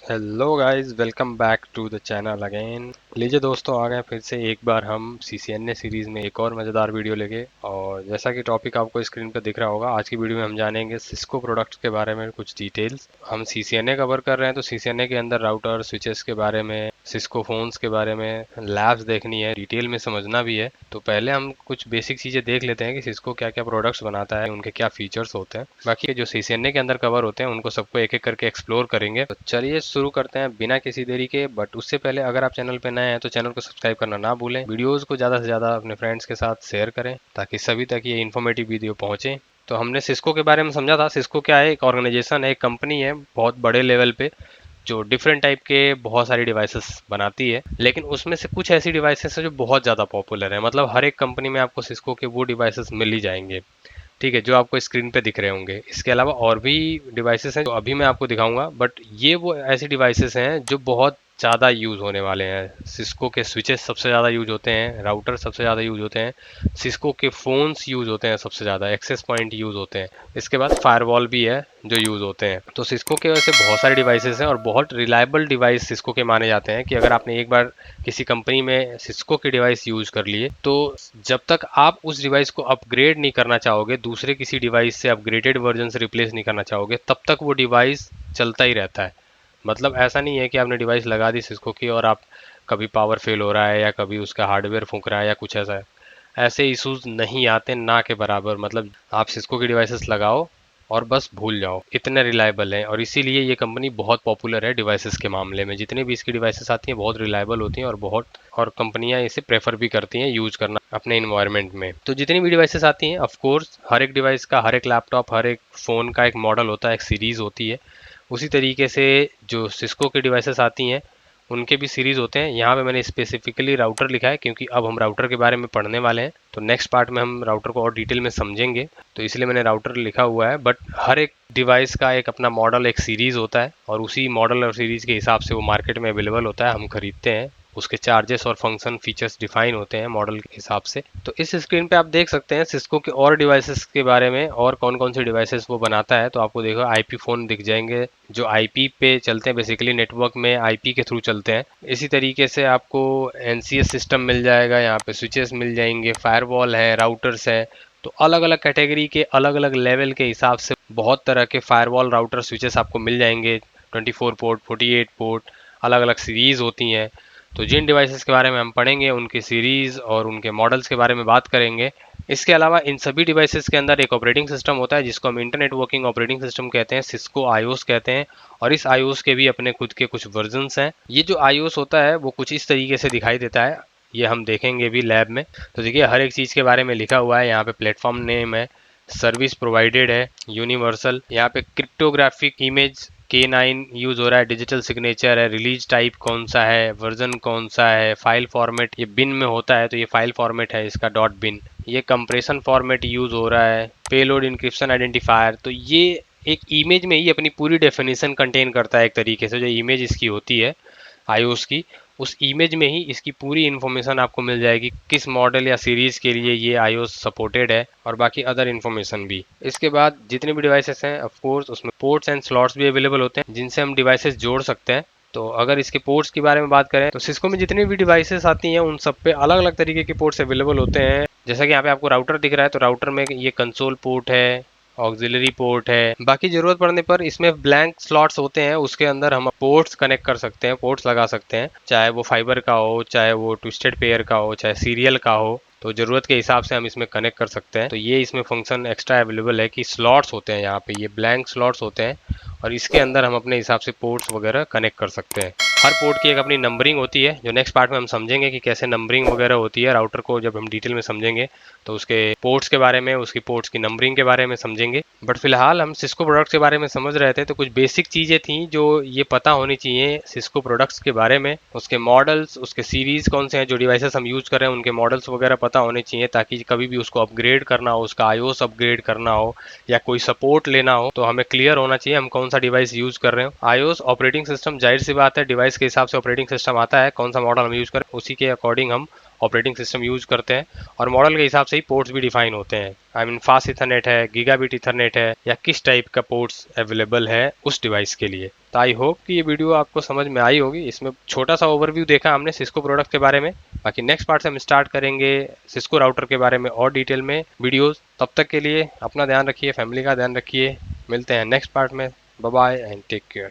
Hello guys, welcome back to the channel again. लीजिए दोस्तों, आ गए फिर से एक बार हम CCNA सीरीज़ में एक और मज़ेदार वीडियो लेके। और जैसा कि टॉपिक आपको स्क्रीन पर दिख रहा होगा, आज की वीडियो में हम जानेंगे सिस्को प्रोडक्ट्स के बारे में कुछ डिटेल्स। हम CCNA कवर कर रहे हैं तो CCNA के अंदर राउटर स्विचेस के बारे में, सिस्को फोन्स के बारे में लैब्स देखनी है, डिटेल में समझना भी है। तो पहले हम कुछ बेसिक चीज़ें देख लेते हैं कि सिस्को क्या क्या प्रोडक्ट्स बनाता है, उनके क्या फीचर्स होते हैं। बाकी जो CCNA के अंदर कवर होते हैं उनको सबको एक एक करके एक्सप्लोर करेंगे। तो चलिए शुरू करते हैं बिना किसी देरी के। बट उससे पहले अगर आप चैनल पे नए हैं तो चैनल को सब्सक्राइब करना ना भूलें। वीडियोस को ज़्यादा से ज़्यादा अपने फ्रेंड्स के साथ शेयर करें ताकि सभी तक ये इन्फॉर्मेटिव वीडियो पहुंचे। तो हमने सिस्को के बारे में समझा था। सिस्को क्या है? एक ऑर्गेनाइजेशन है, एक कंपनी है बहुत बड़े लेवल पे, जो डिफरेंट टाइप के बहुत सारी डिवाइसेस बनाती है। लेकिन उसमें से कुछ ऐसी डिवाइसेस है जो बहुत ज़्यादा पॉपुलर है। मतलब हर एक कंपनी में आपको सिस्को के वो डिवाइसेस मिल ही जाएंगे, ठीक है, जो आपको स्क्रीन पे दिख रहे होंगे। इसके अलावा और भी डिवाइसेस हैं जो अभी मैं आपको दिखाऊंगा। बट ये वो ऐसी डिवाइसेस हैं जो बहुत ज़्यादा यूज़ होने वाले हैं। सिस्को के स्विचेस सबसे ज़्यादा यूज होते हैं, राउटर सबसे ज़्यादा यूज होते हैं, सिस्को के फ़ोन्स यूज होते हैं सबसे ज़्यादा, एक्सेस पॉइंट यूज होते हैं। इसके बाद फायरवॉल भी है जो यूज़ होते हैं। तो सिस्को के वैसे बहुत सारे डिवाइसेस हैं और बहुत रिलायबल डिवाइस सिस्को के माने जाते हैं कि अगर आपने एक बार किसी कंपनी में सिस्को की डिवाइस यूज कर लिए तो जब तक आप उस डिवाइस को अपग्रेड नहीं करना चाहोगे, दूसरे किसी डिवाइस से अपग्रेडेड वर्जन से रिप्लेस नहीं करना चाहोगे, तब तक वो डिवाइस चलता ही रहता है। मतलब ऐसा नहीं है कि आपने डिवाइस लगा दी सिस्को की और आप कभी पावर फेल हो रहा है या कभी उसका हार्डवेयर फूंक रहा है या कुछ ऐसा है। ऐसे इश्यूज नहीं आते ना के बराबर। मतलब आप सिस्को की डिवाइसेस लगाओ और बस भूल जाओ, इतने रिलायबल हैं। और इसीलिए ये कंपनी बहुत पॉपुलर है डिवाइसेस के मामले में। जितनी भी इसकी डिवाइसेस आती हैं बहुत रिलायबल होती हैं और कंपनियां इसे प्रेफर भी करती हैं यूज करना अपने इन्वायरमेंट में। तो जितनी भी डिवाइसेस आती हैं, ऑफ कोर्स हर एक डिवाइस का, हर एक लैपटॉप, हर एक फ़ोन का एक मॉडल होता है, एक सीरीज़ होती है। उसी तरीके से जो सिस्को की डिवाइसेस आती हैं उनके भी सीरीज़ होते हैं। यहाँ पे मैंने स्पेसिफिकली राउटर लिखा है क्योंकि अब हम राउटर के बारे में पढ़ने वाले हैं। तो नेक्स्ट पार्ट में हम राउटर को और डिटेल में समझेंगे, तो इसलिए मैंने राउटर लिखा हुआ है। बट हर एक डिवाइस का एक अपना मॉडल, एक सीरीज़ होता है और उसी मॉडल और सीरीज़ के हिसाब से वो मार्केट में अवेलेबल होता है, हम खरीदते हैं। उसके चार्जेस और फंक्शन फीचर्स डिफाइन होते हैं मॉडल के हिसाब से। तो इस स्क्रीन पे आप देख सकते हैं सिस्को के और डिवाइसेस के बारे में और कौन कौन से डिवाइसेस वो बनाता है। तो आपको देखो आईपी फ़ोन दिख जाएंगे जो आईपी पे चलते हैं, बेसिकली नेटवर्क में आईपी के थ्रू चलते हैं। इसी तरीके से आपको एनसीएस सिस्टम मिल जाएगा, यहाँ पे स्विचेस मिल जाएंगे, फायरवॉल है, राउटर्स है। तो अलग अलग कैटेगरी के, अलग अलग लेवल के हिसाब से बहुत तरह के फायरवॉल, राउटर, स्विचेस आपको मिल जाएंगे। 24 पोर्ट, 48 पोर्ट, अलग अलग सीरीज़ होती हैं। तो जिन डिवाइसेस के बारे में हम पढ़ेंगे उनकी सीरीज़ और उनके मॉडल्स के बारे में बात करेंगे। इसके अलावा इन सभी डिवाइसेस के अंदर एक ऑपरेटिंग सिस्टम होता है जिसको हम इंटरनेट वर्किंग ऑपरेटिंग सिस्टम कहते हैं, सिस्को आईओएस कहते हैं। और इस आईओएस के भी अपने खुद के कुछ वर्जन्स हैं। ये जो आईओएस होता है वो कुछ इस तरीके से दिखाई देता है, ये हम देखेंगे भी लैब में। तो देखिए हर एक चीज़ के बारे में लिखा हुआ है। यहाँ पे प्लेटफॉर्म नेम है, सर्विस प्रोवाइडेड है, यूनिवर्सल, यहाँ पे क्रिप्टोग्राफिक इमेज K9 यूज हो रहा है, डिजिटल सिग्नेचर है, रिलीज टाइप कौन सा है, वर्जन कौन सा है, फाइल फॉर्मेट ये बिन में होता है तो ये फाइल फॉर्मेट है इसका डॉट बिन, ये कंप्रेशन फॉर्मेट यूज हो रहा है, पेलोड इंक्रिप्शन आइडेंटिफायर। तो ये एक इमेज में ही अपनी पूरी डेफिनेशन कंटेन करता है। एक तरीके से जो इमेज इसकी होती है आईओएस की, उस इमेज में ही इसकी पूरी इन्फॉर्मेशन आपको मिल जाएगी, किस मॉडल या सीरीज़ के लिए ये आईओएस सपोर्टेड है और बाकी अदर इन्फॉर्मेशन भी। इसके बाद जितने भी डिवाइसेस हैं ऑफ कोर्स उसमें पोर्ट्स एंड स्लॉट्स भी अवेलेबल होते हैं जिनसे हम डिवाइसेस जोड़ सकते हैं। तो अगर इसके पोर्ट्स के बारे में बात करें तो सिस्को में जितनी भी डिवाइसेस आती हैं उन सब पे अलग अलग तरीके के पोर्ट्स अवेलेबल होते हैं। जैसा कि यहाँ पे आपको राउटर दिख रहा है तो राउटर में ये कंसोल पोर्ट है, ऑक्सिलरी पोर्ट है। बाकी जरूरत पड़ने पर इसमें ब्लैंक स्लॉट्स होते हैं, उसके अंदर हम पोर्ट्स कनेक्ट कर सकते हैं, पोर्ट्स लगा सकते हैं, चाहे वो फाइबर का हो, चाहे वो ट्विस्टेड पेयर का हो, चाहे सीरियल का हो। तो ज़रूरत के हिसाब से हम इसमें कनेक्ट कर सकते हैं। तो ये इसमें फंक्शन एक्स्ट्रा अवेलेबल है कि स्लॉट्स होते हैं, यहाँ पे ये ब्लैंक स्लॉट्स होते हैं और इसके अंदर हम अपने हिसाब से पोर्ट्स वगैरह कनेक्ट कर सकते हैं। हर पोर्ट की एक अपनी नंबरिंग होती है, जो नेक्स्ट पार्ट में हम समझेंगे कि कैसे नंबरिंग वगैरह होती है। राउटर को जब हम डिटेल में समझेंगे तो उसके पोर्ट्स के बारे में, उसकी पोर्ट्स की नंबरिंग के बारे में समझेंगे। बट फिलहाल हम सिस्को प्रोडक्ट्स के बारे में समझ रहे थे, तो कुछ बेसिक चीज़ें थी जो ये पता होनी चाहिए सिस्को प्रोडक्ट्स के बारे में। उसके मॉडल्स, उसके सीरीज़ कौन से हैं, जो डिवाइसेस हम यूज़ कर रहे हैं उनके मॉडल्स वगैरह पता होने चाहिए ताकि कभी भी उसको अपग्रेड करना हो, उसका आईओएस अपग्रेड करना हो या कोई सपोर्ट लेना हो तो हमें क्लियर होना चाहिए हम कौन सा डिवाइस यूज़ कर रहे हो। आईओएस ऑपरेटिंग सिस्टम, जाहिर सी बात है डिवाइस के हिसाब से ऑपरेटिंग सिस्टम आता है, कौन सा मॉडल हम यूज़ करें उसी के अकॉर्डिंग हम ऑपरेटिंग सिस्टम यूज करते हैं, और मॉडल के हिसाब से ही पोर्ट्स भी डिफाइन होते हैं। आई मीन फास्ट इथरनेट है, गीगाबिट इथरनेट है, या किस टाइप का पोर्ट्स अवेलेबल है उस डिवाइस के लिए। तो आई होप कि ये वीडियो आपको समझ में आई होगी। इसमें छोटा सा ओवरव्यू देखा हमने सिस्को प्रोडक्ट के बारे में। बाकी नेक्स्ट पार्ट से हम स्टार्ट करेंगे सिस्को राउटर के बारे में और डिटेल में वीडियोस। तब तक के लिए अपना ध्यान रखिए, फैमिली का ध्यान रखिए। मिलते हैं नेक्स्ट पार्ट में। Bye bye and take care.